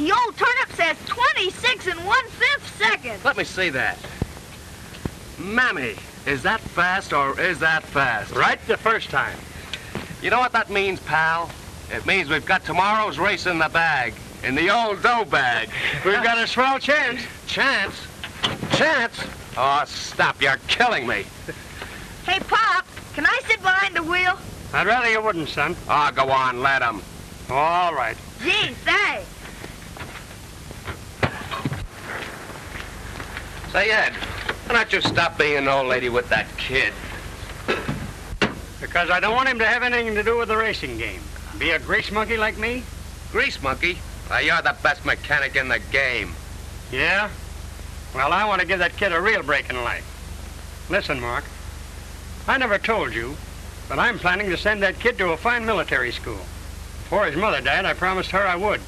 The old turnip says 26 and 1/5 seconds. Let me see that. Mammy, is that fast or is that fast? Right the first time. You know what that means, pal? It means we've got tomorrow's race in the bag. In the old dough bag. We've got a swell chance. Chance? Chance? Oh, stop. You're killing me. Hey, Pop, can I sit behind the wheel? I'd rather you wouldn't, son. Oh, go on, let him. All right. Gee, thanks. Say, Ed, why don't you stop being an old lady with that kid? Because I don't want him to have anything to do with the racing game. Be a grease monkey like me? Grease monkey? Why, you're the best mechanic in the game. Yeah? Well, I want to give that kid a real break in life. Listen, Mark, I never told you, but I'm planning to send that kid to a fine military school. Before his mother died, I promised her I would.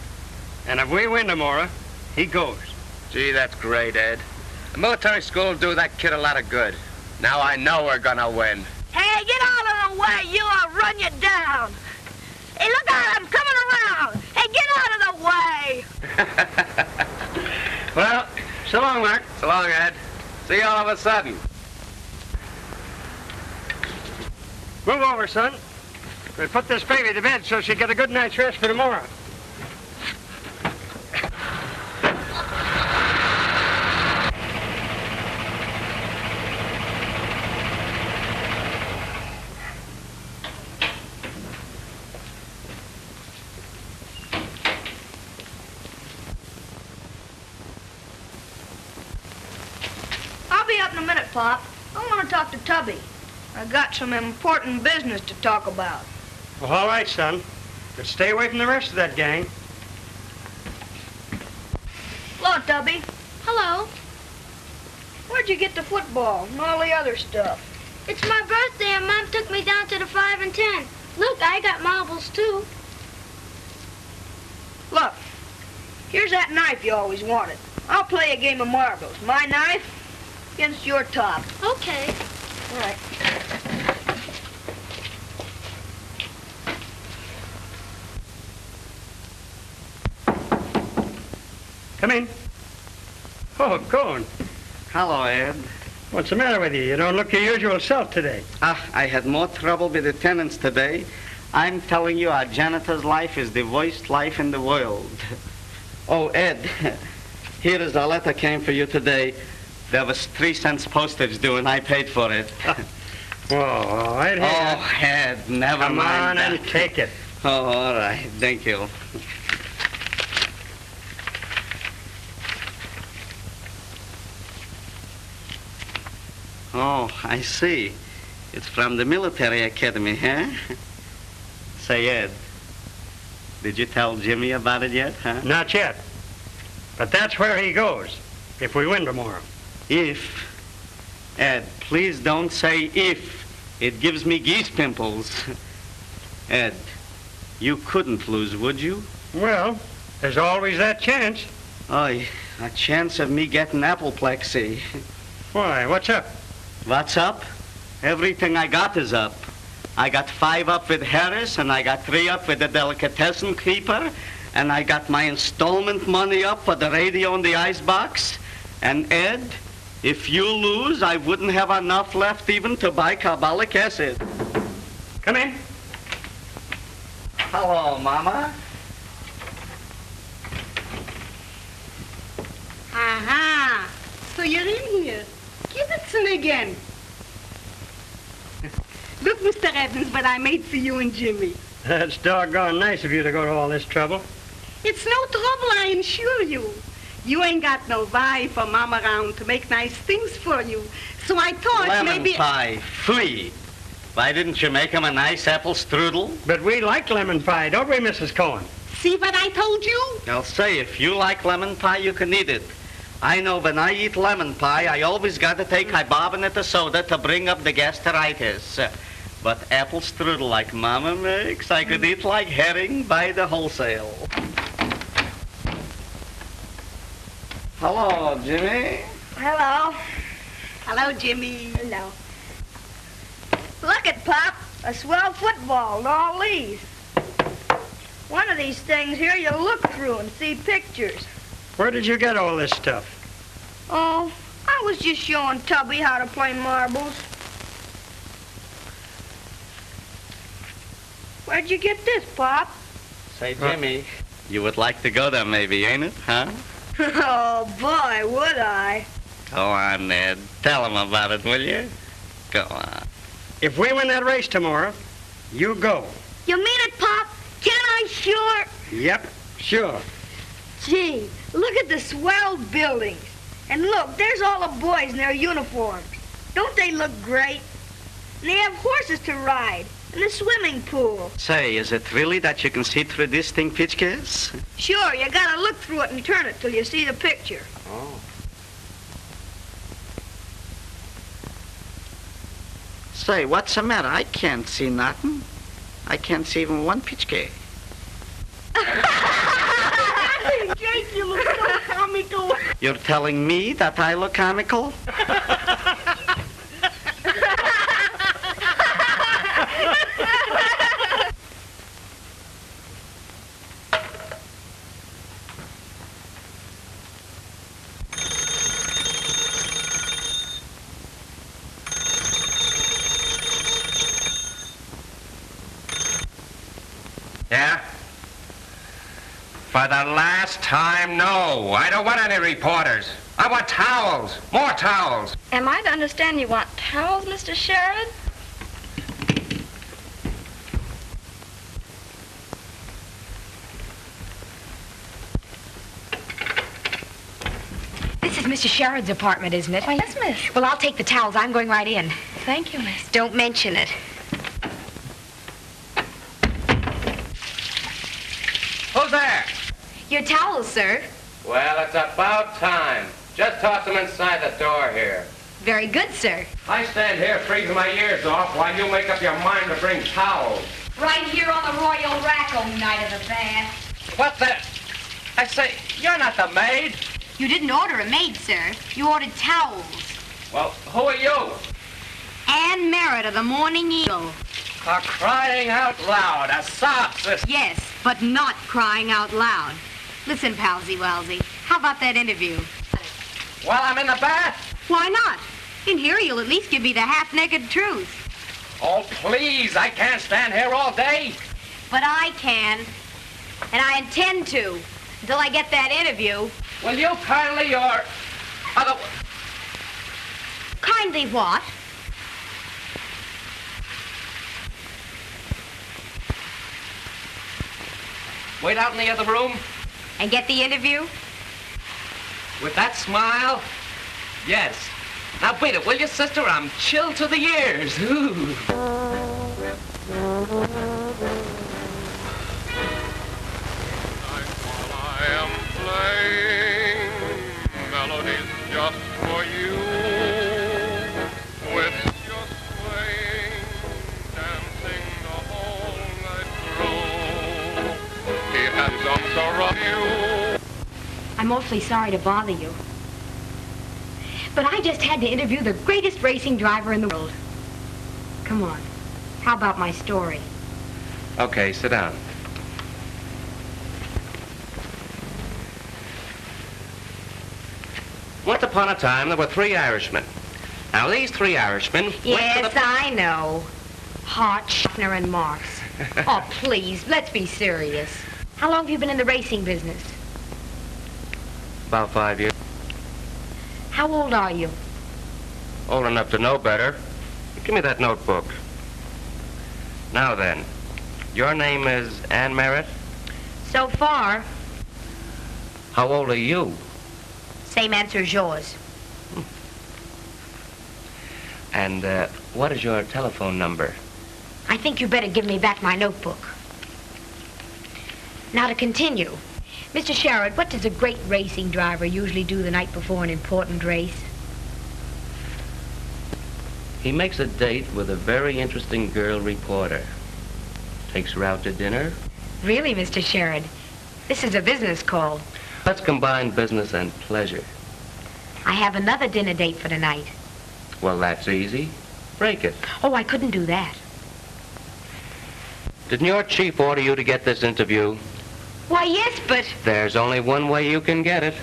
And if we win tomorrow, he goes. Gee, that's great, Ed. The military school will do that kid a lot of good. Now I know we're gonna win. Hey, get out of the way, you! I'll run you down. Hey, look out, I'm coming around. Hey, get out of the way. Well, so long, Mark. So long, Ed. See you all of a sudden. Move over, son. We'll put this baby to bed so she'll get a good night's rest for tomorrow. I'll be up in a minute, Pop. I want to talk to Tubby. I got some important business to talk about. Well, all right, son. But stay away from the rest of that gang. Hello, Tubby. Hello. Where'd you get the football and all the other stuff? It's my birthday and Mom took me down to the 5 and 10. Look, I got marbles too. Look, here's that knife you always wanted. I'll play a game of marbles. My knife against your top. Okay. All right. Come in. Oh, Cohen. Hello, Ed. What's the matter with you? You don't look your usual self today. I had more trouble with the tenants today. I'm telling you, our janitor's life is the worst life in the world. Oh, Ed, here is a letter came for you today. There was 3 cents postage due, and I paid for it. Oh, all right here. Oh, Ed, never Come mind on that. and take it. Oh, all right. Thank you. Oh, I see. It's from the military academy, huh? Say, Ed, did you tell Jimmy about it yet, huh? Not yet. But that's where he goes, if we win tomorrow. If. Ed, please don't say if. It gives me geese pimples. Ed, you couldn't lose, would you? Well, there's always that chance. Oh, a chance of me getting apoplexy. Why, what's up? What's up? Everything I got is up. I got 5 up with Harris, and I got 3 up with the delicatessen keeper, and I got my installment money up for the radio and the icebox. And Ed, if you lose, I wouldn't have enough left even to buy carbolic acid. Come in. Hello, Mama. Aha! So you're in here. Kibitzen again. Look, Mr. Evans, what I made for you and Jimmy. That's doggone nice of you to go to all this trouble. It's no trouble, I assure you. You ain't got no wife or mom around to make nice things for you. So I thought Lemon maybe... pie, free. Why didn't you make him a nice apple strudel? But we like lemon pie, don't we, Mrs. Cohen? See what I told you? I'll say, if you like lemon pie, you can eat it. I know when I eat lemon pie, I always got to take carbonate of soda to bring up the gastritis. But apple strudel like Mama makes, I could eat like herring by the wholesale. Hello, Jimmy. Hello. Hello, Jimmy. Hello. Look at Pop. A swell football and all these. One of these things here you look through and see pictures. Where did you get all this stuff? Oh, I was just showing Tubby how to play marbles. Where'd you get this, Pop? Say, Jimmy, you would like to go there maybe, ain't it, huh? Oh, boy, would I. Go on, Ned. Tell him about it, will you? Go on. If we win that race tomorrow, you go. You mean it, Pop? Can I sure? Yep, sure. Gee, look at the swell buildings. And look, there's all the boys in their uniforms. Don't they look great? And they have horses to ride. And the swimming pool. Say, is it really that you can see through this thing, pitch case? Sure, you gotta look through it and turn it till you see the picture. Oh. Say, what's the matter? I can't see nothing. I can't see even one pitch case. Jake, you look so comical. You're telling me that I look comical? Yeah? For the last time, no. I don't want any reporters. I want towels. More towels. Am I to understand you want towels, Mr. Sherrod? This is Mr. Sherrod's apartment, isn't it? Why, yes, miss. Well, I'll take the towels. I'm going right in. Thank you, miss. Don't mention it. Who's there? Your towels, sir. Well, it's about time. Just toss them inside the door here. Very good, sir. I stand here freezing my ears off while you make up your mind to bring towels. Right here on the royal rack, oh, night of the bath. What the? I say, you're not the maid. You didn't order a maid, sir. You ordered towels. Well, who are you? Anne Merritt of the Morning Eagle. For crying out loud, a sob sister. Yes, but not crying out loud. Listen, Palsy-Walsy, how about that interview? While I'm in the bath? Why not? In here, you'll at least give me the half-naked truth. Oh, please, I can't stand here all day. But I can, and I intend to, until I get that interview. Will you kindly or... Kindly what? Wait out in the other room? And get the interview? With that smile? Yes. Now wait it, will you, sister? I'm chilled to the ears. Ooh. I am playing melodies just for you. With your swing, dancing the whole night through. He has arms around you. I'm awfully sorry to bother you. But I just had to interview the greatest racing driver in the world. Come on. How about my story? Okay, sit down. Once upon a time, there were 3 Irishmen. Now, these 3 Irishmen went to Yes, the... I know. Hart, Schaffner, and Marks. Oh, please, let's be serious. How long have you been in the racing business? About 5 years. How old are you? Old enough to know better. Give me that notebook. Now then, your name is Anne Merritt? So far, How old are you? same answer as yours. And what is your telephone number? I think you better give me back my notebook. Now to continue. Mr. Sherrod, what does a great racing driver usually do the night before an important race? He makes a date with a very interesting girl reporter. Takes her out to dinner. Really, Mr. Sherrod? This is a business call. Let's combine business and pleasure. I have another dinner date for tonight. Well, that's easy. Break it. Oh, I couldn't do that. Didn't your chief order you to get this interview? Why, yes, but... There's only one way you can get it,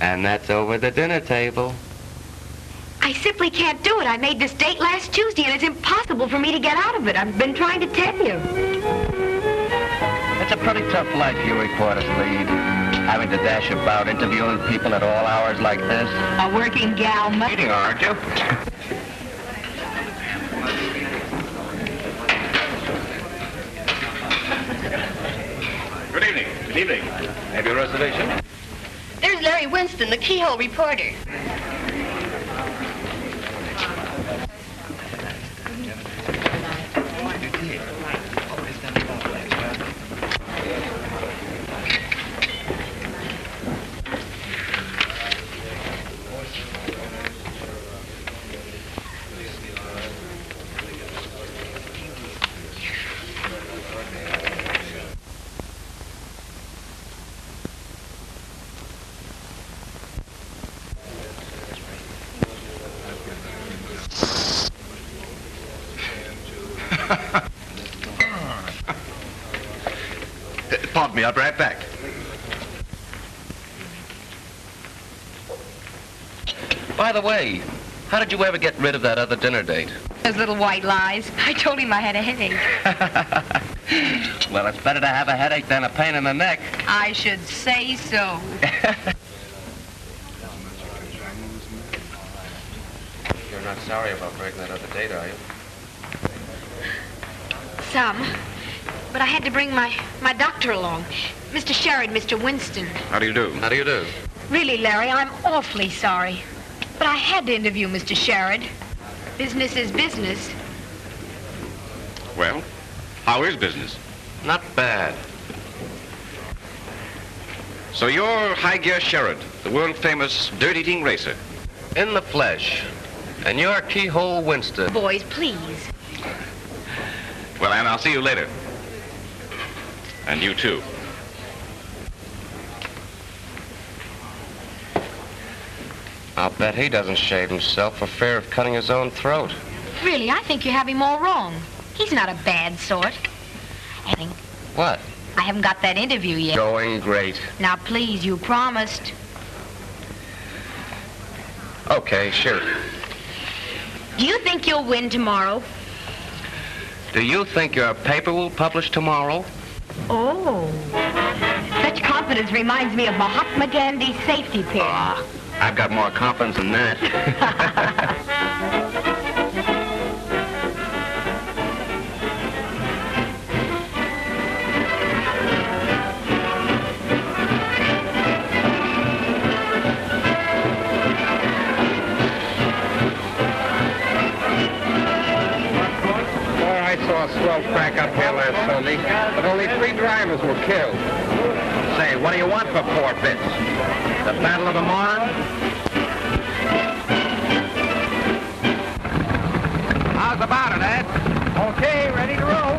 and that's over the dinner table. I simply can't do it. I made this date last Tuesday, and it's impossible for me to get out of it. I've been trying to tell you. It's a pretty tough life you reporters lead, having to dash about interviewing people at all hours like this. A working gal must... Eating, aren't you? Good evening. Good evening. Have you a reservation? There's Larry Winston, the keyhole reporter. Pardon me, I'll be right back. By the way, how did you ever get rid of that other dinner date? Those little white lies. I told him I had a headache. Well, it's better to have a headache than a pain in the neck. I should say so. You're not sorry about breaking that other date, are you? Some. But I had to bring my doctor along. Mr. Sherrod, Mr. Winston. How do you do? How do you do? Really, Larry, I'm awfully sorry. But I had to interview Mr. Sherrod. Business is business. Well, how is business? Not bad. So you're High Gear Sherrod, the world-famous dirt-eating racer. In the flesh. And you're Keyhole Winston. Boys, please. Well, Ann, I'll see you later. And you too. I'll bet he doesn't shave himself for fear of cutting his own throat. Really, I think you have him all wrong. He's not a bad sort. What? I haven't got that interview yet. Going great. Now, please, you promised. Okay, sure. Do you think you'll win tomorrow? Do you think your paper will publish tomorrow? Oh. Such confidence reminds me of Mahatma Gandhi's safety pin. I've got more confidence than that. A swell crack up here last Sunday, but only 3 drivers were killed. Say, what do you want for 4 bits? The Battle of the Marne? How's about it, Ed? Okay, ready to roll.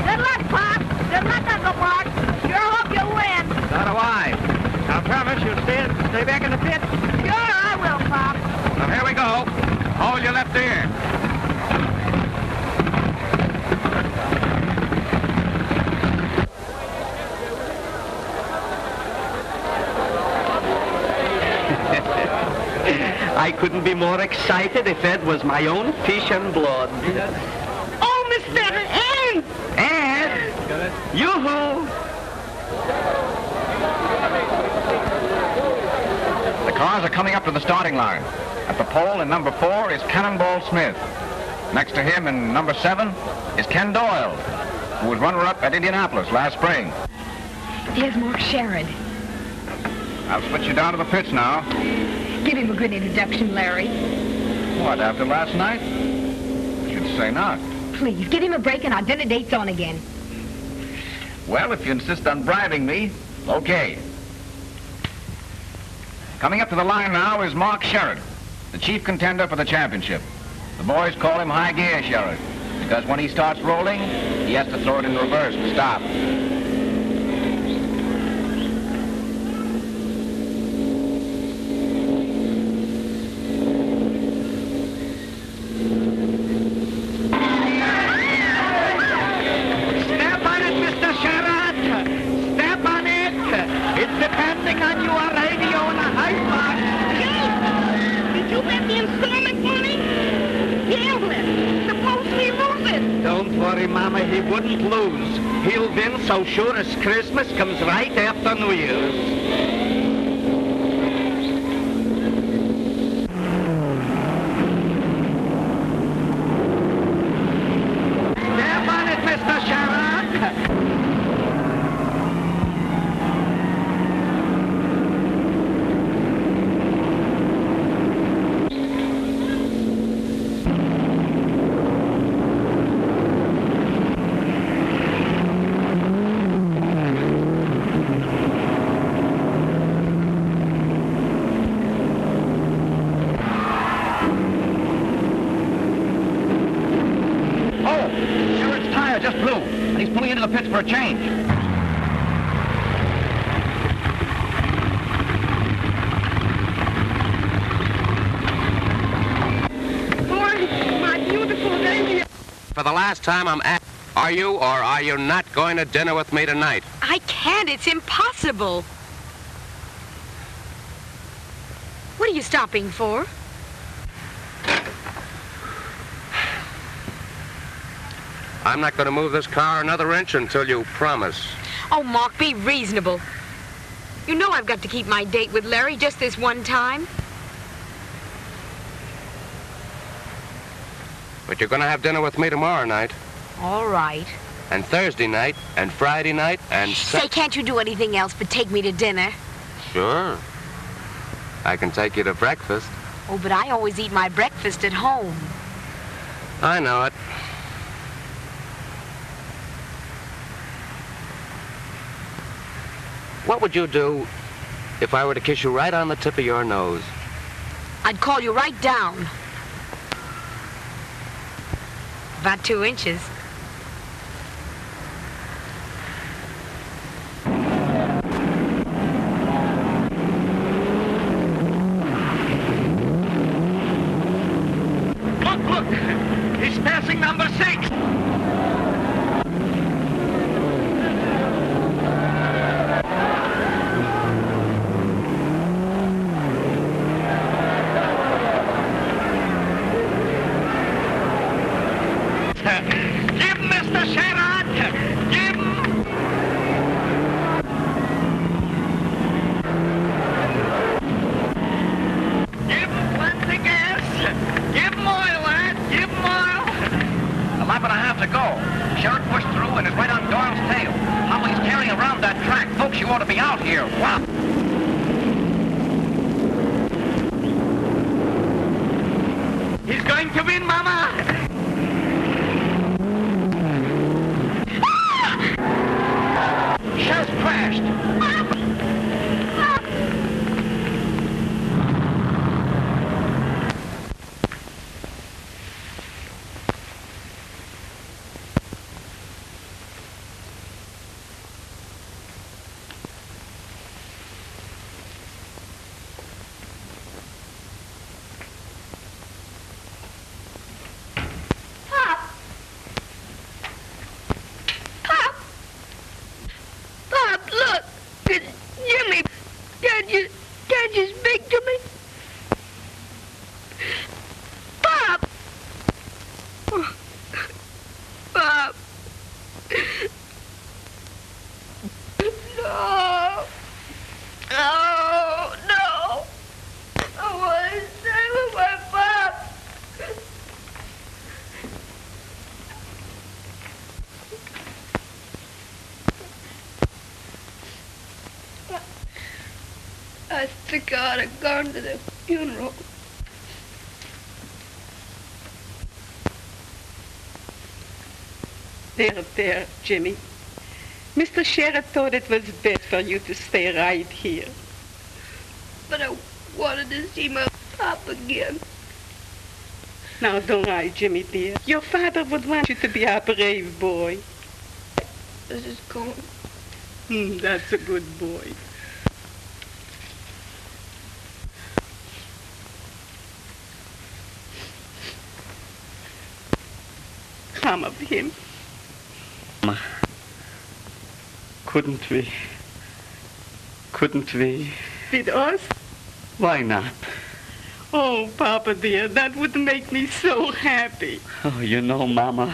Good luck, Pop. Good luck, Uncle Mark. Sure hope you'll win. So do I. Now, promise you'll stay back in the pit. Sure, I will, Pop. Now, here we go. Hold your left ear. I couldn't be more excited if Ed was my own fish and blood. Oh, Mr. Ed! Ed! Yoo-hoo! The cars are coming up to the starting line. At the pole in number 4 is Cannonball Smith. Next to him in number 7 is Ken Doyle, who was runner-up at Indianapolis last spring. Here's Mark Sherrod. I'll switch you down to the pits now. Give him a good introduction, Larry. What, after last night? I should say not. Please, give him a break and our dinner date's on again. Well, if you insist on bribing me, okay. Coming up to the line now is Mark Sherrod, the chief contender for the championship. The boys call him High Gear Sherrod, because when he starts rolling, he has to throw it in reverse to stop. music on your radio in a hi-fi. Did you get the installment money? Gambling. Suppose we lose it. Don't worry, Mama, he wouldn't lose. He'll win so sure as Christmas comes right after New Year's. Mr. Sherrock. Just blew, and he's pulling into the pits for a change. Boy, my beautiful lady. For the last time, I'm asking, are you or are you not going to dinner with me tonight? I can't. It's impossible. What are you stopping for? I'm not going to move this car another inch until you promise. Oh, Mark, be reasonable. You know I've got to keep my date with Larry just this one time. But you're going to have dinner with me tomorrow night. All right. And Thursday night, and Friday night, and... Say, can't you do anything else but take me to dinner? Sure. I can take you to breakfast. Oh, but I always eat my breakfast at home. I know it. What would you do if I were to kiss you right on the tip of your nose? I'd call you right down. About 2 inches. Look! He's passing number 6. Give him, Mr. Sherrod! Give him! Give him plenty gas! Give him oil, lad! Give him oil! A lap and a half to go. Sherrod pushed through and is right on Doyle's tail. How he's carrying around that track. Folks, you ought to be out here. Wow! He's going to win, Mama! Just crashed. Can't you speak to me? Pop! Pop! No! Oh, no! I want to stay with my pop! I think I ought to go to the funeral. There, Jimmy. Mr. Sheriff thought it was best for you to stay right here. But I wanted to see my pop again. Now, don't lie, Jimmy, dear. Your father would want you to be a brave boy. This is going. That's a good boy. Come of him. Couldn't we Couldn't we? With us? Why not? Oh, Papa dear, that would make me so happy. Oh, you know, Mama,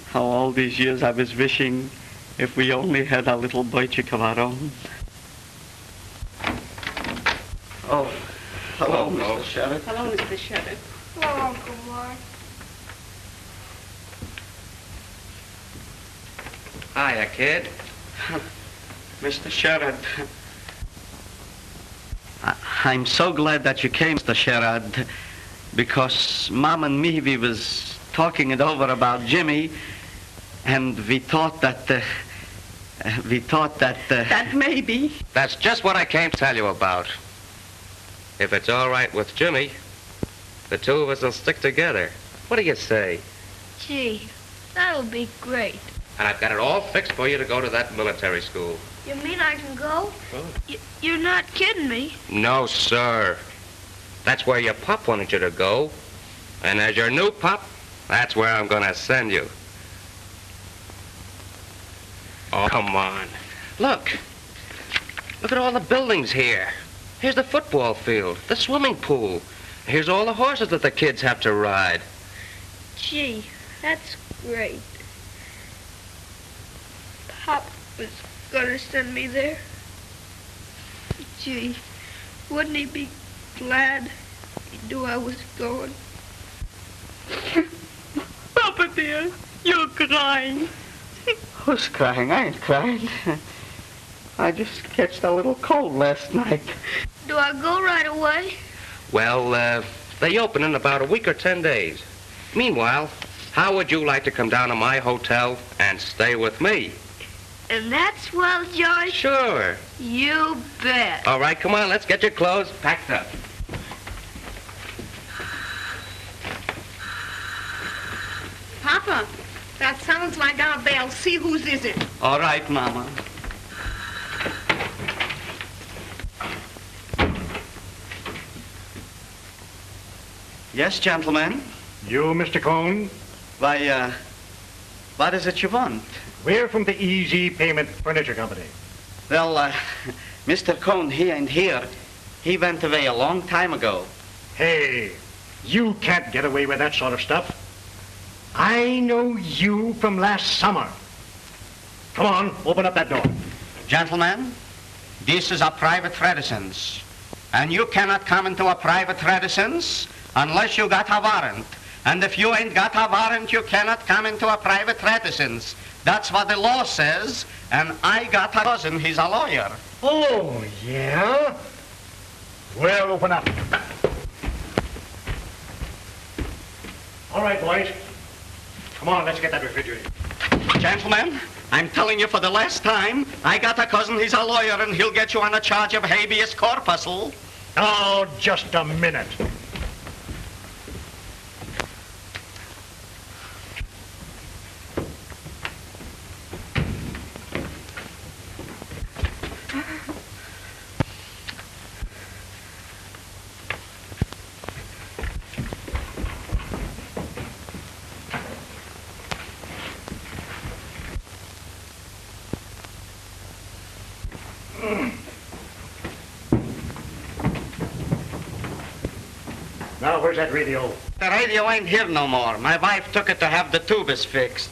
how all these years I was wishing if we only had a little boy chick of our own. Oh, hello, Mr. Sheriff. Hello, Mr. Sheriff. Hello, Uncle Mark. Hiya, kid. Mr. Sherrod, I'm so glad that you came, Mr. Sherrod, because Mom and me, we was talking it over about Jimmy, and we thought that, That maybe. That's just what I came to tell you about. If it's all right with Jimmy, the two of us will stick together. What do you say? Gee, that'll be great. And I've got it all fixed for you to go to that military school. You mean I can go? Oh. You're not kidding me. No, sir. That's where your pop wanted you to go. And as your new pop, that's where I'm going to send you. Oh, come on. Look. Look at all the buildings here. Here's the football field, the swimming pool. Here's all the horses that the kids have to ride. Gee, that's great. Pop was gonna send me there. Gee, wouldn't he be glad he knew I was going? Papa dear, you're crying. Who's crying? I ain't crying. I just catched a little cold last night. Do I go right away? Well, they open in about a week or 10 days. Meanwhile, how would you like to come down to my hotel and stay with me? And that's well, George? Sure. You bet. All right, come on, let's get your clothes packed up. Papa, that sounds like our bell. See whose is it. All right, Mama. Yes, gentlemen. You, Mr. Cohn? Why, what is it you want? We're from the Easy Payment Furniture Company. Well, Mr. Cohn, he ain't here. He went away a long time ago. Hey, you can't get away with that sort of stuff. I know you from last summer. Come on, open up that door. Gentlemen, this is a private residence. And you cannot come into a private residence unless you got a warrant. And if you ain't got a warrant, you cannot come into a private residence. That's what the law says, and I got a cousin, he's a lawyer. Oh, yeah? Well, open up. All right, boys. Come on, let's get that refrigerator. Gentlemen, I'm telling you for the last time, I got a cousin, he's a lawyer, and he'll get you on a charge of habeas corpus. Oh, just a minute. Now, where's that radio? The radio ain't here no more. My wife took it to have the tubes fixed.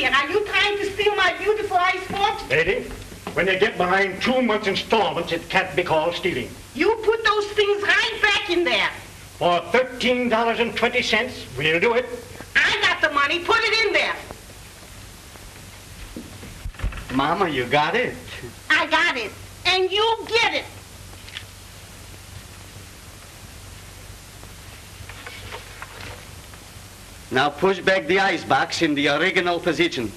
Are you trying to steal my beautiful icebox? Lady, when you get behind 2 months installments, it can't be called stealing. You put those things right back in there. For $13.20, we'll do it. I got the money. Put it in there. Mama, you got it. I got it. And you get it. Now push back the icebox in the original position.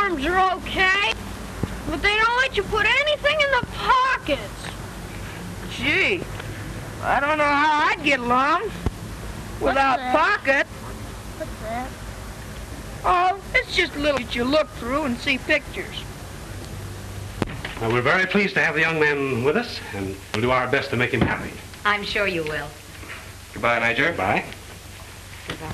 arms are okay, but they don't let you put anything in the pockets. Gee, I don't know how I'd get along without pockets. What's that? Oh, it's just a little that you look through and see pictures. Well, we're very pleased to have the young man with us, and we'll do our best to make him happy. I'm sure you will. Goodbye, Major. Bye. Goodbye.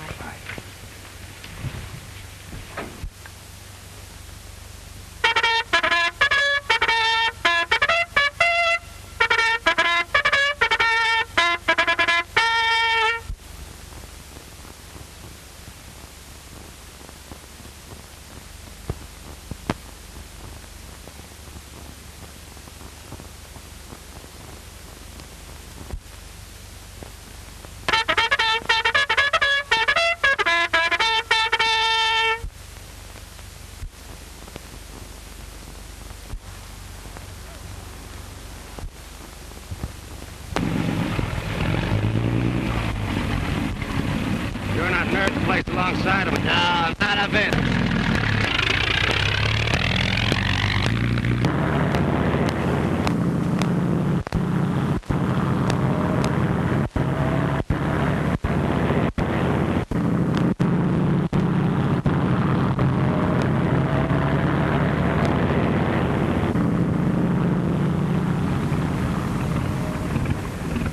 You're not nerve placed alongside of it. No, not a bit.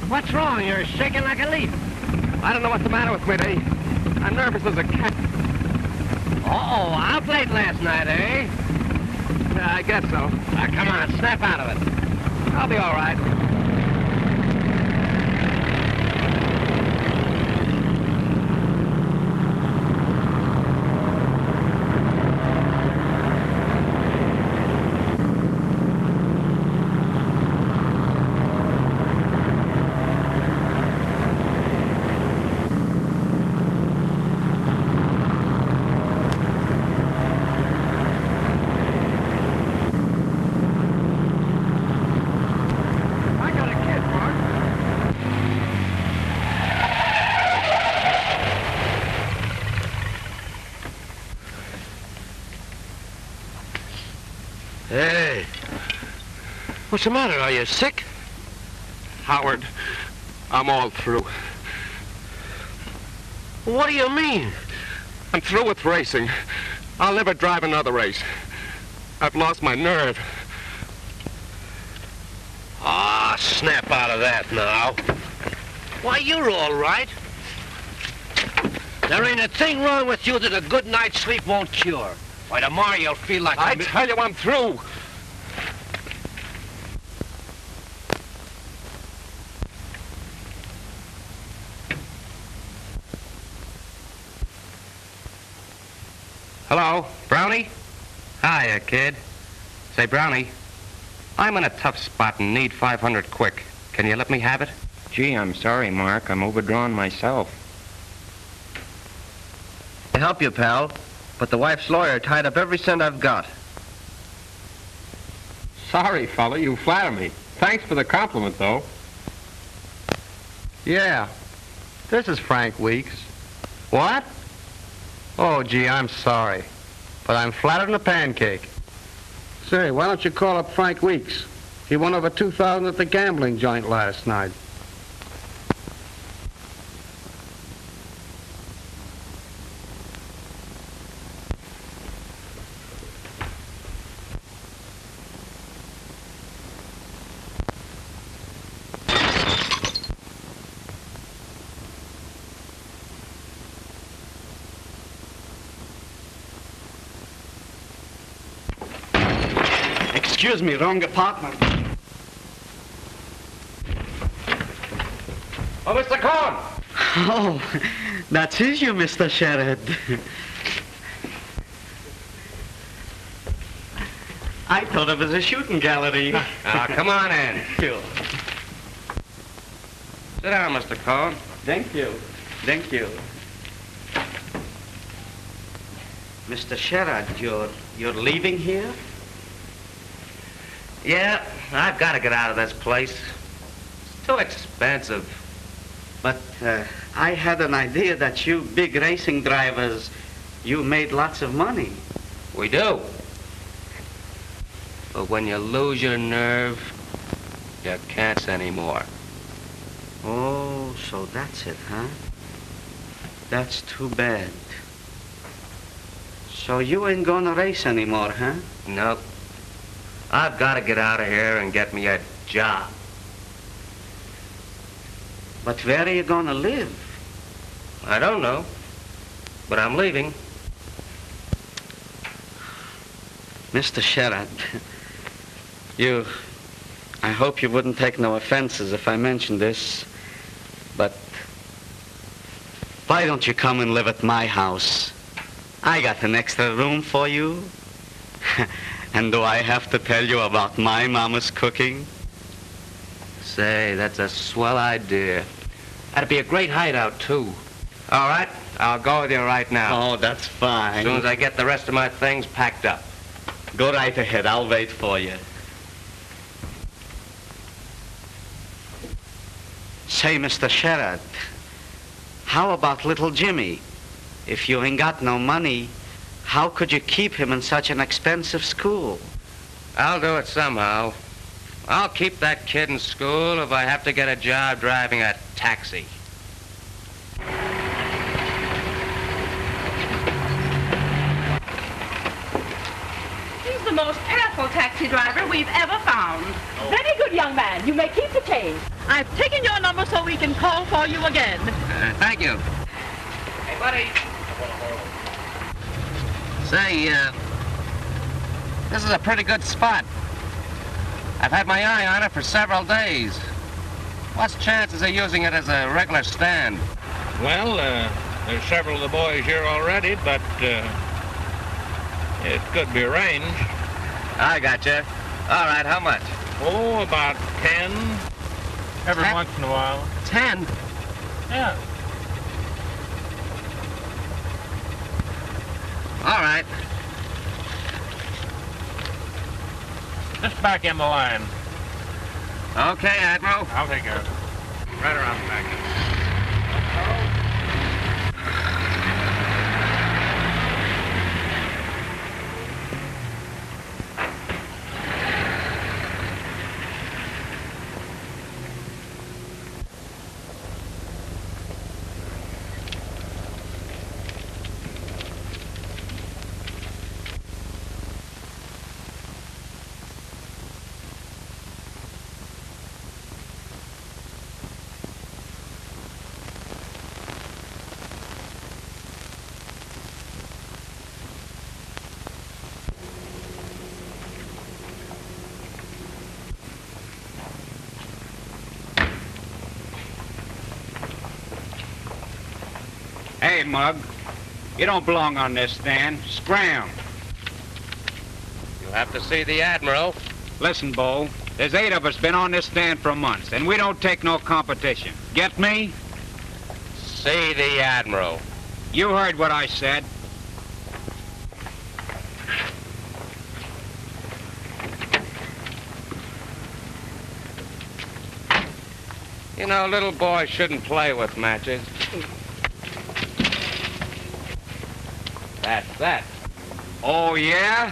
What's wrong? You're shaking like a leaf. I don't know what's the matter with me, Dave. I'm nervous as a cat. Uh-oh, out late last night, eh? Yeah, I guess so. Come on, snap out of it. I'll be all right. I got a kid, Mark. Hey. What's the matter? Are you sick? Howard, I'm all through. What do you mean? I'm through with racing. I'll never drive another race. I've lost my nerve. Ah, snap out of that now. Why, you're all right. There ain't a thing wrong with you that a good night's sleep won't cure. Why, tomorrow you'll feel like I tell you, I'm through. Hello, Brownie? Hiya, kid. Say, Brownie, I'm in a tough spot and need 500 quick. Can you let me have it? Gee, I'm sorry, Mark. I'm overdrawn myself. I help you, pal, but the wife's lawyer tied up every cent I've got. Sorry, fella, you flatter me. Thanks for the compliment, though. Yeah, this is Frank Weeks. What? Oh, gee, I'm sorry, but I'm flatter than a pancake. Say, why don't you call up Frank Weeks? He won over $2,000 at the gambling joint last night. Excuse me, wrong apartment. Oh, Mr. Cohn! Oh, that is you, Mr. Sherrod. I thought it was a shooting gallery. Come on in. Sure. Sit down, Mr. Cohn. Thank you. Thank you. Mr. Sherrod, you're leaving here? Yeah, I've got to get out of this place. It's too expensive. But I had an idea that you big racing drivers, you made lots of money. We do. But when you lose your nerve, you can't anymore. Oh, so that's it, huh? That's too bad. So you ain't gonna race anymore, huh? Nope. I've got to get out of here and get me a job. But where are you gonna live? I don't know, but I'm leaving. Mr. Sherrod, I hope you wouldn't take no offenses if I mentioned this, but why don't you come and live at my house? I got an extra room for you. And do I have to tell you about my mama's cooking? Say, that's a swell idea. That'd be a great hideout, too. All right, I'll go with you right now. Oh, that's fine. As soon as I get the rest of my things packed up. Go right ahead. I'll wait for you. Say, Mr. Sherrod, how about little Jimmy? If you ain't got no money, how could you keep him in such an expensive school? I'll do it somehow. I'll keep that kid in school if I have to get a job driving a taxi. He's the most careful taxi driver we've ever found. Very good, young man. You may keep the change. I've taken your number so we can call for you again. Thank you. Hey, buddy. Say, this is a pretty good spot. I've had my eye on it for several days. What's the chances of using it as a regular stand? Well, there's several of the boys here already, but it could be arranged. I gotcha. All right, how much? Oh, about 10. Every once in a while. 10? Yeah. All right. Just back in the line. Okay, Admiral. I'll take care of it. Right around the back. Hey, Mug, you don't belong on this stand. Scram. You'll have to see the Admiral. Listen, Bo, there's 8 of us been on this stand for months, and we don't take no competition. Get me? See the Admiral. You heard what I said. You know, little boys shouldn't play with matches. That's that. Oh, yeah?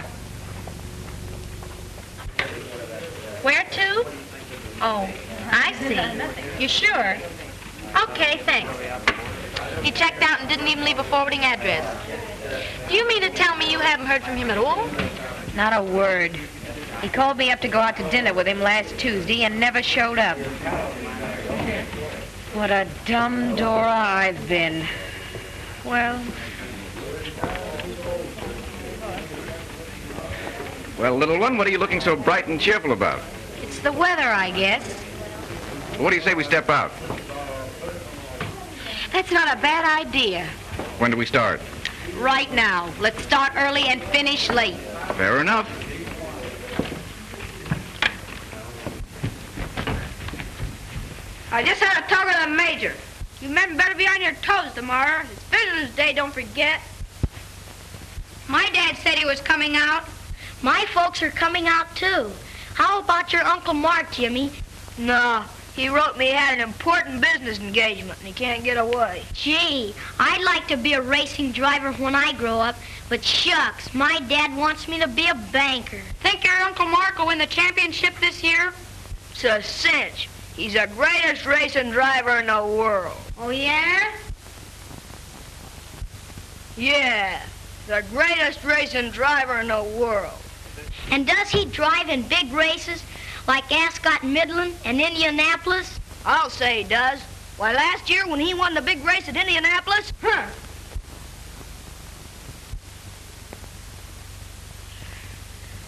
Where to? Oh, I see. You sure? Okay, thanks. He checked out and didn't even leave a forwarding address. Do you mean to tell me you haven't heard from him at all? Not a word. He called me up to go out to dinner with him last Tuesday and never showed up. What a dumb Dora I've been. Well... Well, little one, what are you looking so bright and cheerful about? It's the weather, I guess. What do you say we step out? That's not a bad idea. When do we start? Right now. Let's start early and finish late. Fair enough. I just had a talk with the Major. You men better be on your toes tomorrow. It's Visitor's Day, don't forget. My dad said he was coming out. My folks are coming out, too. How about your Uncle Mark, Jimmy? No, He wrote me he had an important business engagement and he can't get away. Gee, I'd like to be a racing driver when I grow up, but shucks, my dad wants me to be a banker. Think your Uncle Mark will win the championship this year? It's a cinch. He's the greatest racing driver in the world. Oh, yeah? Yeah, the greatest racing driver in the world. And does he drive in big races like Ascot Midland and Indianapolis? I'll say he does. Why, last year when he won the big race at Indianapolis,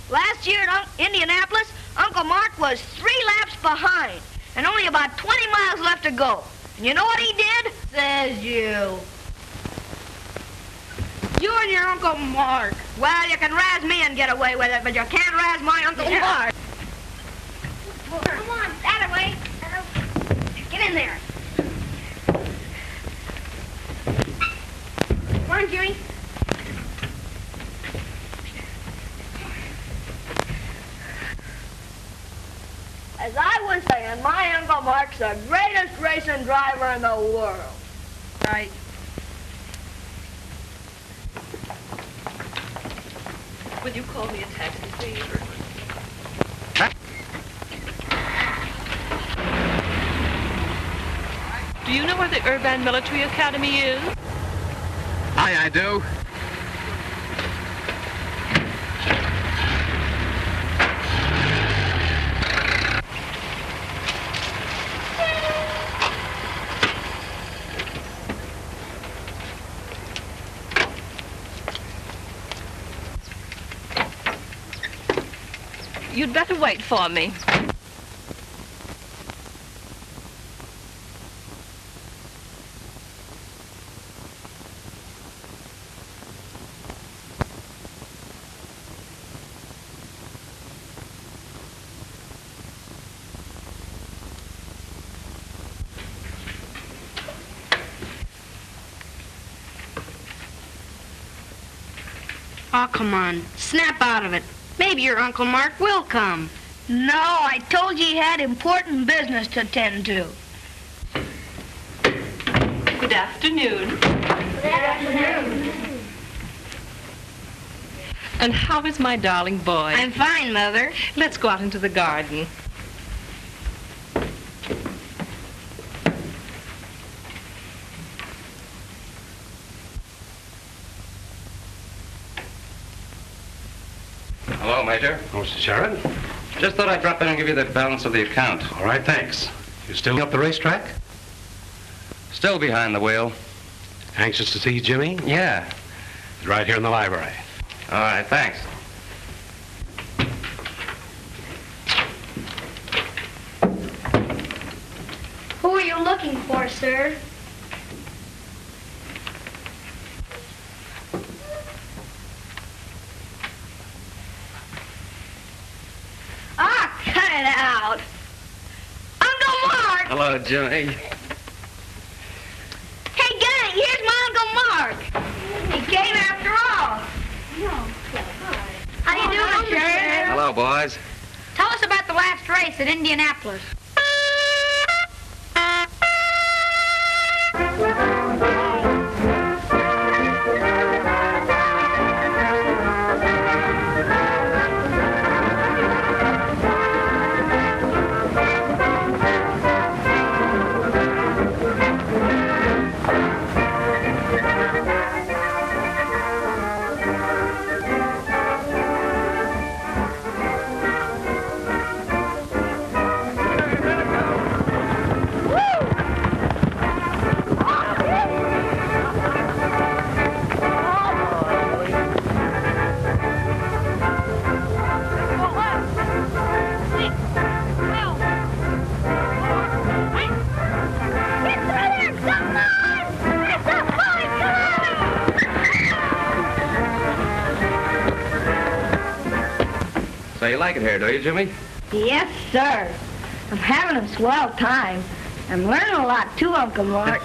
Last year at Indianapolis, Uncle Mark was 3 laps behind and only about 20 miles left to go. And you know what he did? Says you. You and your Uncle Mark. Well, you can razz me and get away with it, but you can't razz my Uncle Mark. Come on, that way. Get in there. Come on, Jimmy. As I was saying, my Uncle Mark's the greatest racing driver in the world. Right. Will you call me a taxi, please? Do you know where the Urban Military Academy is? Aye, I do. You'd better wait for me. Oh, come on. Snap out of it. Maybe your Uncle Mark will come. No, I told you he had important business to attend to. Good afternoon. Good afternoon. And how is my darling boy? I'm fine, Mother. Let's go out into the garden. Hello, Major. Oh, Mr. Sharon. Just thought I'd drop in and give you the balance of the account. All right, thanks. You still up the racetrack? Still behind the wheel. Anxious to see Jimmy? Yeah. He's right here in the library. All right, thanks. Who are you looking for, sir? Ah, cut it out. Uncle Mark! Hello, Jimmy. Hey, gang, here's my Uncle Mark. He came after all. How you doing, Sheriff? Hello, boys. Tell us about the last race at Indianapolis. So you like it here, do you, Jimmy? Yes, sir. I'm having a swell time. I'm learning a lot, too, Uncle Mark.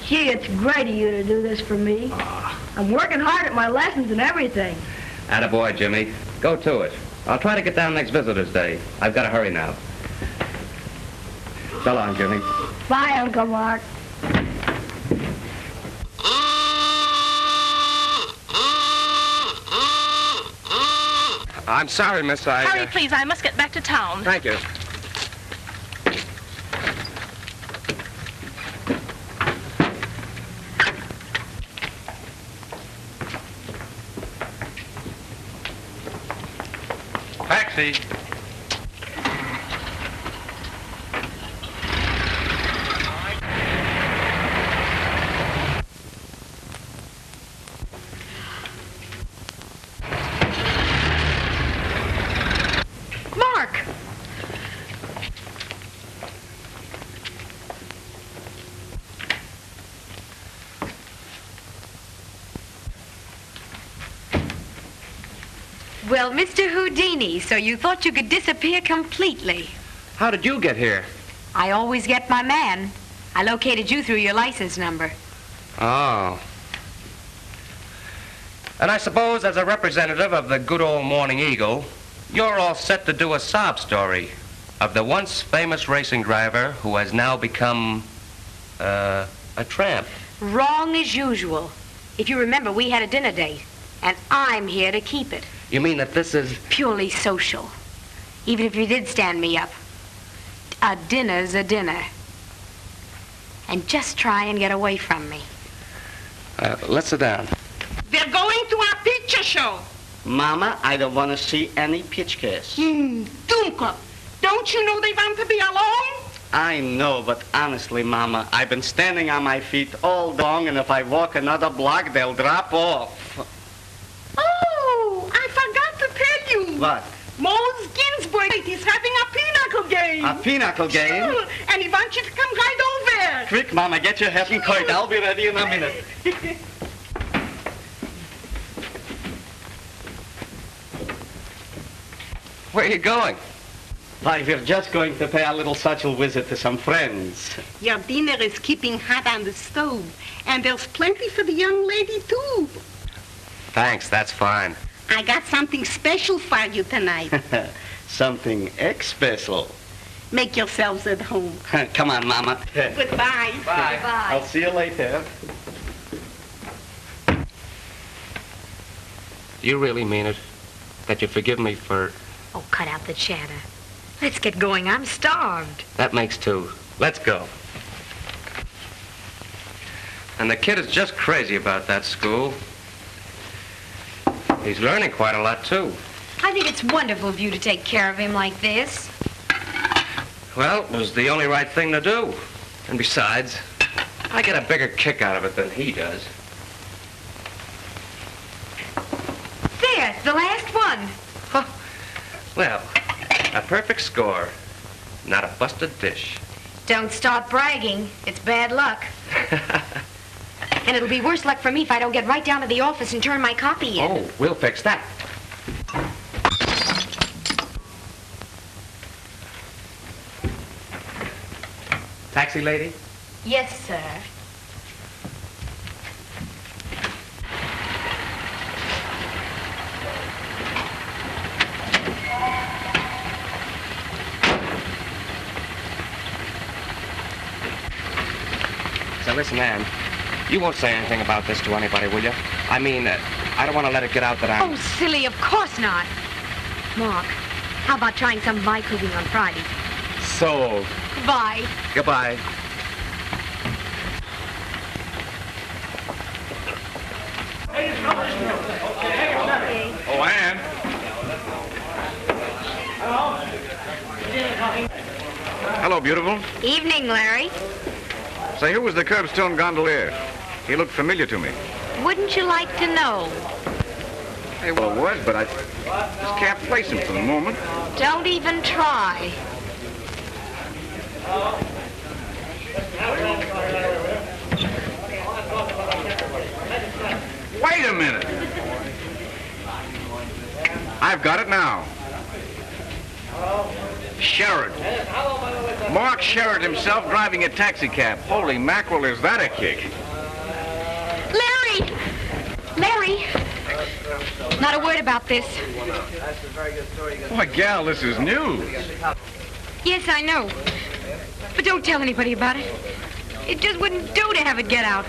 Gee, it's great of you to do this for me. I'm working hard at my lessons and everything. Attaboy, Jimmy. Go to it. I'll try to get down next Visitor's Day. I've got to hurry now. So long, Jimmy. Bye, Uncle Mark. I'm sorry, miss. Hurry, please. I must get back to town. Thank you. Taxi. Mark! Well, Mr. Houdini, so you thought you could disappear completely. How did you get here? I always get my man. I located you through your license number. Oh. And I suppose as a representative of the good old Morning Eagle, you're all set to do a sob story of the once famous racing driver who has now become, a tramp. Wrong as usual. If you remember, we had a dinner date, and I'm here to keep it. You mean that this is... Purely social. Even if you did stand me up. A dinner's a dinner. And just try and get away from me. Let's sit down. They're going to our picture show. Mama, I don't want to see any pitchcast. Dunka, don't you know they want to be alone? I know, but honestly, Mama, I've been standing on my feet all day long, and if I walk another block, they'll drop off. Oh, I forgot to tell you. What? Mose Ginsburg is having a pinochle game. A pinochle game? Sure, and he wants you to come right over. Quick, Mama, get your hat and coat. I'll be ready in a minute. Where are you going? Why, we're just going to pay a little social visit to some friends. Your dinner is keeping hot on the stove, and there's plenty for the young lady, too. Thanks, that's fine. I got something special for you tonight. Something special. Make yourselves at home. Come on, Mama. Goodbye. Bye. I'll see you later. Do you really mean it? That you forgive me for... Oh, cut out the chatter. Let's get going. I'm starved. That makes two. Let's go. And the kid is just crazy about that school. He's learning quite a lot, too. I think it's wonderful of you to take care of him like this. Well, it was the only right thing to do. And besides, I get a bigger kick out of it than he does. There, the last one. Huh. Well, a perfect score. Not a busted dish. Don't start bragging. It's bad luck. And it'll be worse luck for me if I don't get right down to the office and turn my copy in. Oh, we'll fix that. Taxi lady? Yes, sir. So listen, Ann, you won't say anything about this to anybody, will you? I mean, I don't want to let it get out that I'm... Oh, silly, of course not. Mark, how about trying some of my cooking on Friday? Sold. Bye. Goodbye. Oh, Ann. Hello, beautiful. Evening, Larry. Say, who was the curbstone gondolier? He looked familiar to me. Wouldn't you like to know? Hey, well, it was, but I just can't place him for the moment. Don't even try. Wait a minute. I've got it now. Sherrod. Mark Sherrod himself driving a taxi cab. Holy mackerel, is that a kick? Larry! Larry! Not a word about this. Why, gal, this is news. Yes, I know. But don't tell anybody about it. It just wouldn't do to have it get out.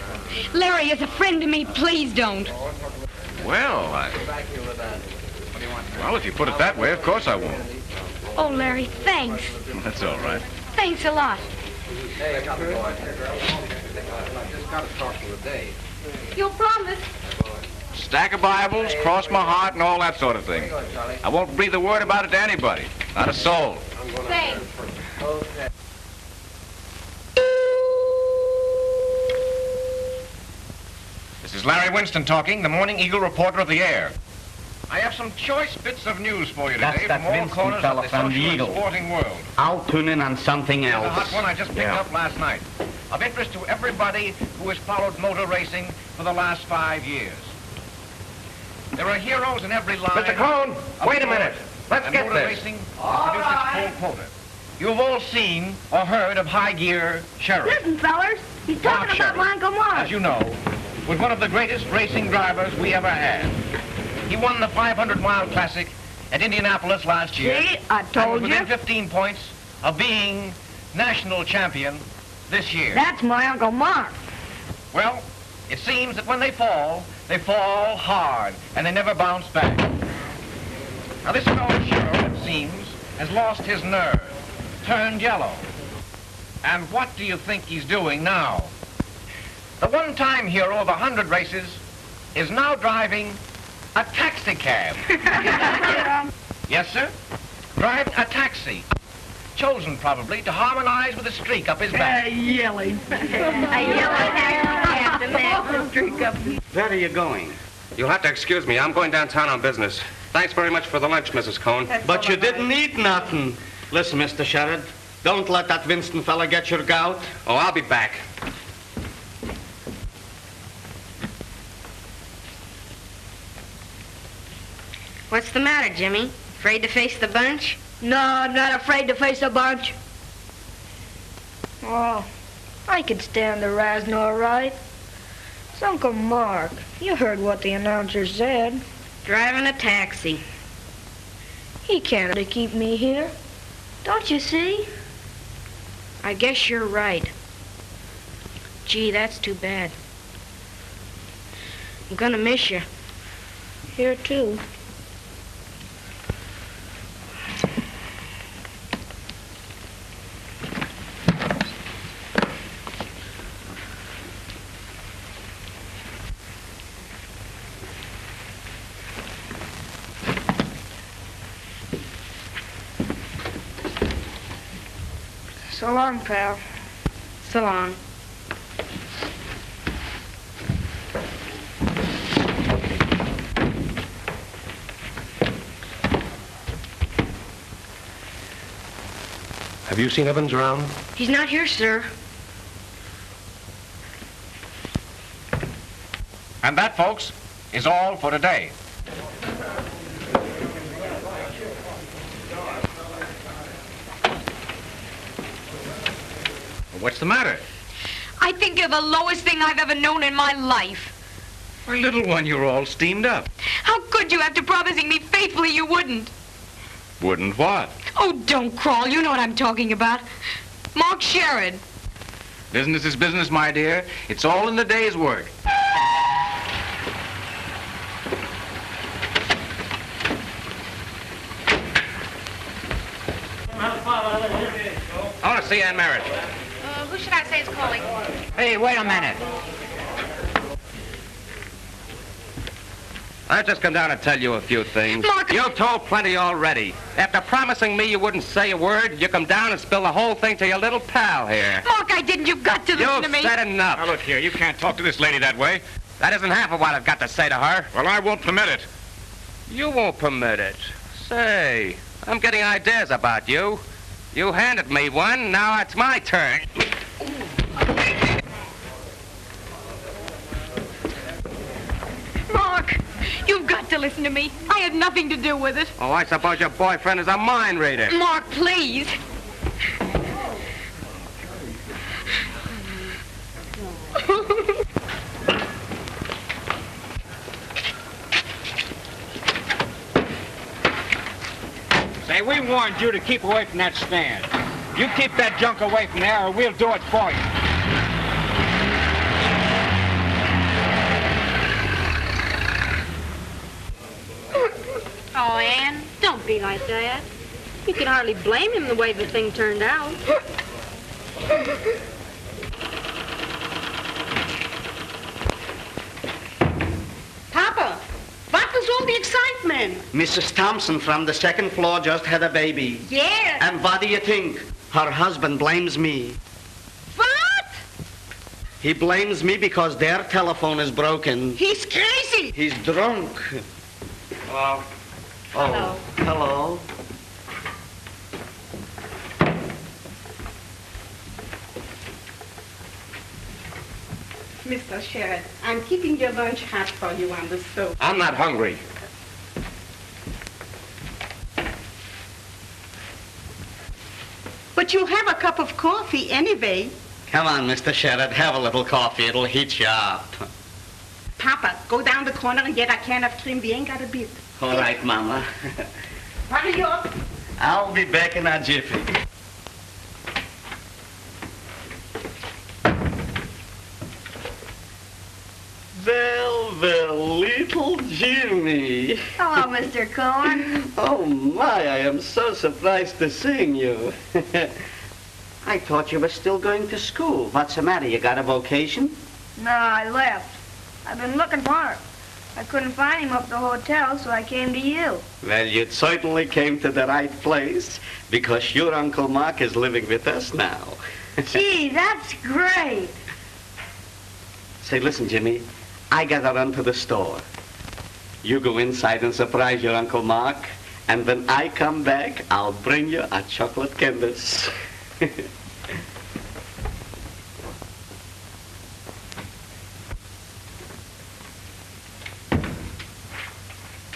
Larry is a friend to me. Please don't. Well, Well, if you put it that way, of course I won't. Oh, Larry, thanks. That's all right. Thanks a lot. You'll promise? Stack of Bibles, cross my heart, and all that sort of thing. I won't breathe a word about it to anybody. Not a soul. Thanks. This is Larry Winston talking, the Morning Eagle reporter of the air. I have some choice bits of news for you That's today that from all Winston corners fella of the from the social and Eagle. sporting world. I'll tune in on something Here's else. a hot one I just picked up last night. Of interest to everybody who has followed motor racing for the last 5 years. There are heroes in every line. Mr. Cone, wait a minute. Let's and get motor this. racing has produced its full quota. You've all seen or heard of High Gear Sheriff. Listen, fellers, he's talking about Sheriff, my Uncle Mark. as you know, was one of the greatest racing drivers we ever had. He won the 500-mile classic at Indianapolis last year. See, I told and was within you. 15 points of being national champion this year. That's my Uncle Mark. Well, it seems that when they fall hard, and they never bounce back. Now, this fellow Sheriff, it seems, has lost his nerve, turned yellow. And what do you think he's doing now? The one-time hero of 100 races is now driving a taxi cab. Yes, sir? Driving a taxi. Chosen, probably, to harmonize with a streak up his back. Yelling. Where are you going? You'll have to excuse me. I'm going downtown on business. Thanks very much for the lunch, Mrs. Cone. But you didn't eat nothing. Listen, Mr. Sherrod, don't let that Winston fella get your gout. Oh, I'll be back. What's the matter, Jimmy? Afraid to face the bunch? No, I'm not afraid to face a bunch. Oh, I could stand the razzing all right. It's Uncle Mark. You heard what the announcer said. Driving a taxi. He can't keep me here. Don't you see? I guess you're right. Gee, that's too bad. I'm gonna miss you. Here, too. So long, pal. So long. Have you seen Evans around? He's not here, sir. And that, folks, is all for today. What's the matter? I think you're the lowest thing I've ever known in my life. My little one, you're all steamed up. How could you, after promising me faithfully you wouldn't? Wouldn't what? Oh, don't crawl. You know what I'm talking about. Mark Sherrod. Business is business, my dear. It's all in the day's work. I want to see Ann Merritt. Who should I say is calling? Hey, wait a minute. I've just come down to tell you a few things. Mark! You've told plenty already. After promising me you wouldn't say a word, you come down and spill the whole thing to your little pal here. Mark, I didn't. You've got to listen to me. You've said enough. Now, look here. You can't talk to this lady that way. That isn't half of what I've got to say to her. Well, I won't permit it. You won't permit it. Say, I'm getting ideas about you. You handed me one, now it's my turn. Mark, you've got to listen to me. I had nothing to do with it. Oh, I suppose your boyfriend is a mind reader. Mark, please. warned you to keep away from that stand. You keep that junk away from there or we'll do it for you. Oh, Ann, don't be like that. You can hardly blame him the way the thing turned out. Papa, what was all the excitement? Mrs. Thompson from the second floor just had a baby. Yes. And what do you think? Her husband blames me. What? He blames me because their telephone is broken. He's crazy. He's drunk. Hello. Oh, hello. Mr. Sheriff, I'm keeping your lunch hot for you on the stove. I'm not hungry. But you'll have a cup of coffee anyway. Come on, Mr. Sheriff, have a little coffee. It'll heat you up. Papa, go down the corner and get a can of trim. We ain't got a bit. All right, Mama. Hurry up. I'll be back in a jiffy. Well, little Jimmy. Hello, Mr. Cohen. Oh, my, I am so surprised to seeing you. I thought you were still going to school. What's the matter? You got a vocation? No, I left. I've been looking for him. I couldn't find him up at the hotel, so I came to you. Well, you certainly came to the right place, because your Uncle Mark is living with us now. Gee, that's great. Say, listen, Jimmy, I gotta run to the store. You go inside and surprise your Uncle Mark, and when I come back, I'll bring you a chocolate canvas.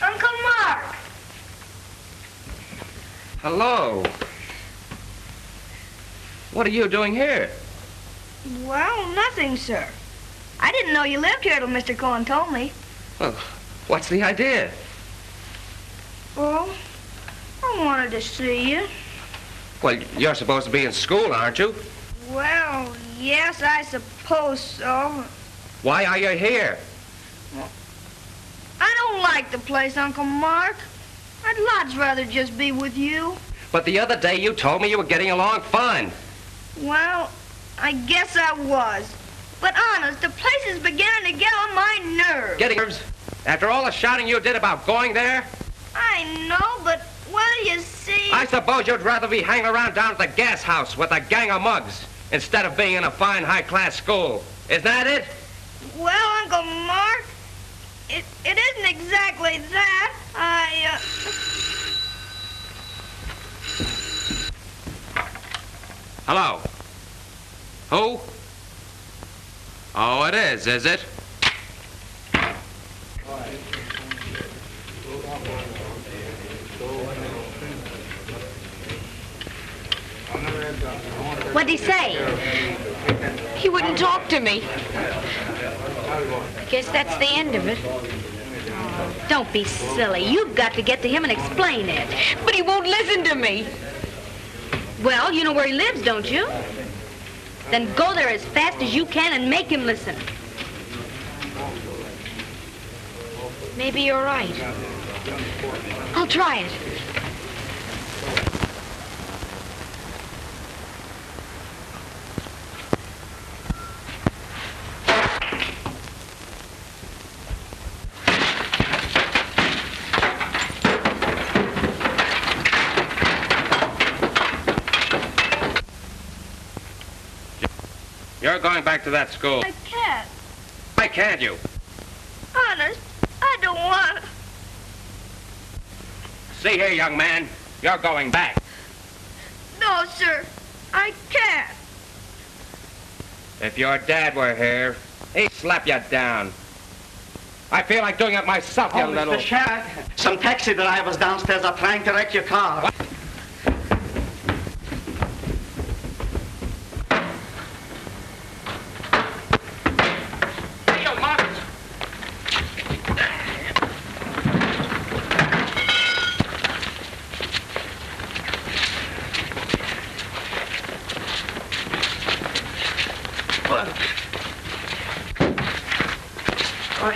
Uncle Mark! Hello. What are you doing here? Well, nothing, sir. I didn't know you lived here till Mr. Cohen told me. Well, what's the idea? Well, I wanted to see you. Well, you're supposed to be in school, aren't you? Well, yes, I suppose so. Why are you here? I don't like the place, Uncle Mark. I'd lots rather just be with you. But the other day you told me you were getting along fine. Well, I guess I was. But honest, the place is beginning to get on my nerves. Getting nerves? After all the shouting you did about going there? I know, but, well, you see... I suppose you'd rather be hanging around down at the gas house with a gang of mugs instead of being in a fine, high-class school. Is that it? Well, Uncle Mark, it isn't exactly that. Hello? Who? Oh, it is it? What'd he say? He wouldn't talk to me. Guess that's the end of it. Don't be silly. You've got to get to him and explain it. But he won't listen to me. Well, you know where he lives, don't you? Then go there as fast as you can and make him listen. Maybe you're right. I'll try it. You're going back to that school. I can't. Why can't you? Honest, I don't want to. See here, young man. You're going back. No, sir. I can't. If your dad were here, he'd slap you down. I feel like doing it myself, you little... Mr. Sheriff, some taxi drivers downstairs are trying to wreck your car. What? I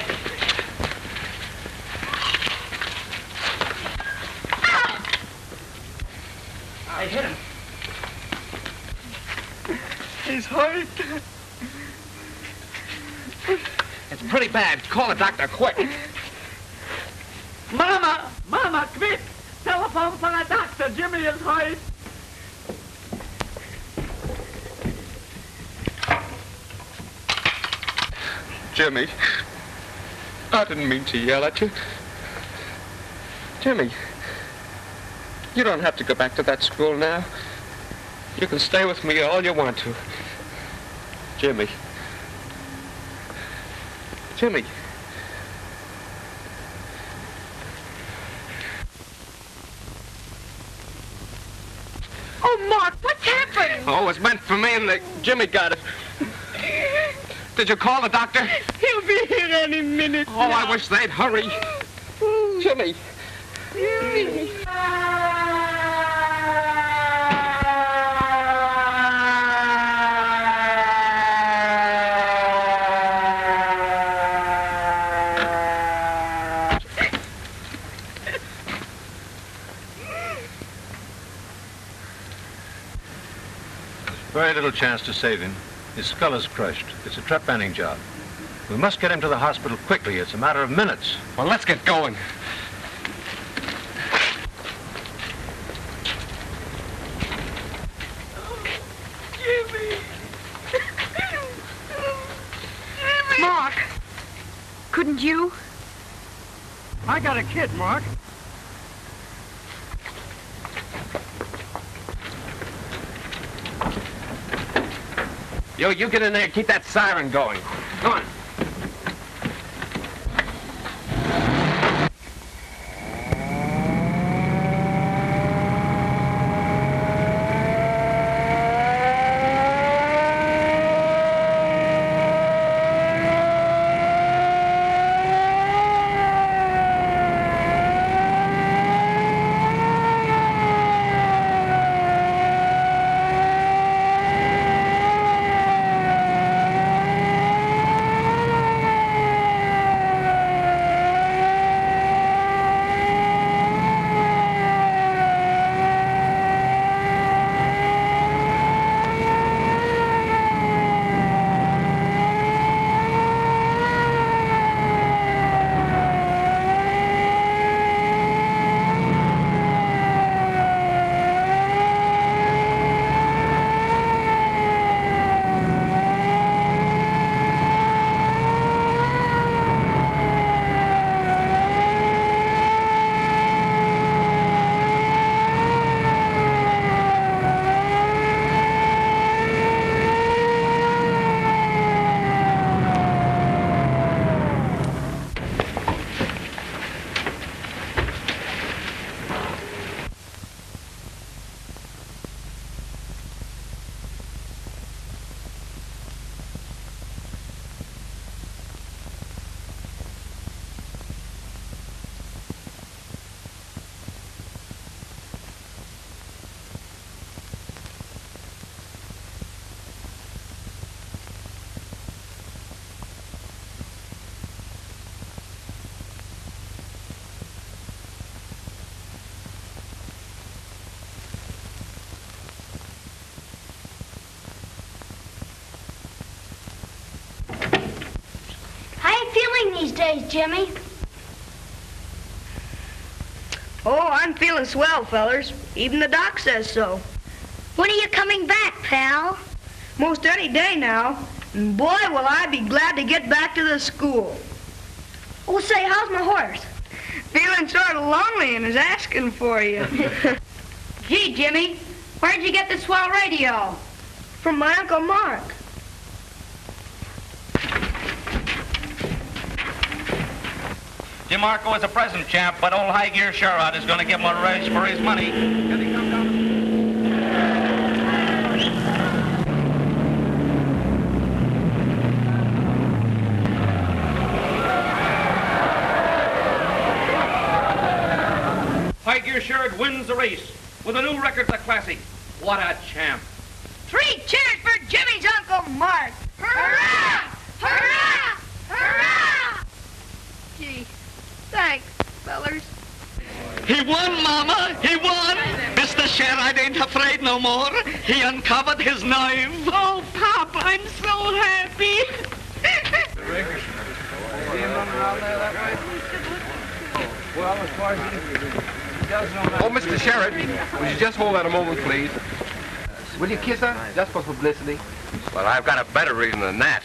hit him. He's hurt. It's pretty bad. Call a doctor quick. Mama! Mama, quick! Telephone for a doctor. Jimmy is hurt. Jimmy, I didn't mean to yell at you. Jimmy, you don't have to go back to that school now. You can stay with me all you want to. Jimmy. Jimmy. Oh, Mark, what's happened? Oh, it was meant for me and Jimmy got it. Did you call the doctor? He'll be here any minute. Oh, I wish they'd hurry. Jimmy. Jimmy. Very little chance to save him. His skull is crushed. It's a trepanning job. We must get him to the hospital quickly. It's a matter of minutes. Well, let's get going. Jimmy. Mark, couldn't you? I got a kid, Mark. You get in there and keep that siren going. Come on. These days, Jimmy? Oh, I'm feeling swell, fellers. Even the doc says so. When are you coming back, pal? Most any day now. And boy, will I be glad to get back to the school. Oh, say, how's my horse? Feeling sort of lonely and is asking for you. Gee, Jimmy, where'd you get the swell radio? From my Uncle Mark. Jim Marco is a present champ, but old High Gear Sherrod is going to give him a raise for his money. Here they come down. High Gear Sherrod wins the race with a new record, the Classic. What a champ. 3 cheers for Jimmy's Uncle Mark. Hurrah! Hurrah! Hurrah! He won, Mama. He won. Mr. Sherrod ain't afraid no more. He uncovered his knife. Oh, Pop, I'm so happy. Oh, Mr. Sherrod, would you just hold that a moment, please? Will you kiss her, just for publicity? Well, I've got a better reason than that.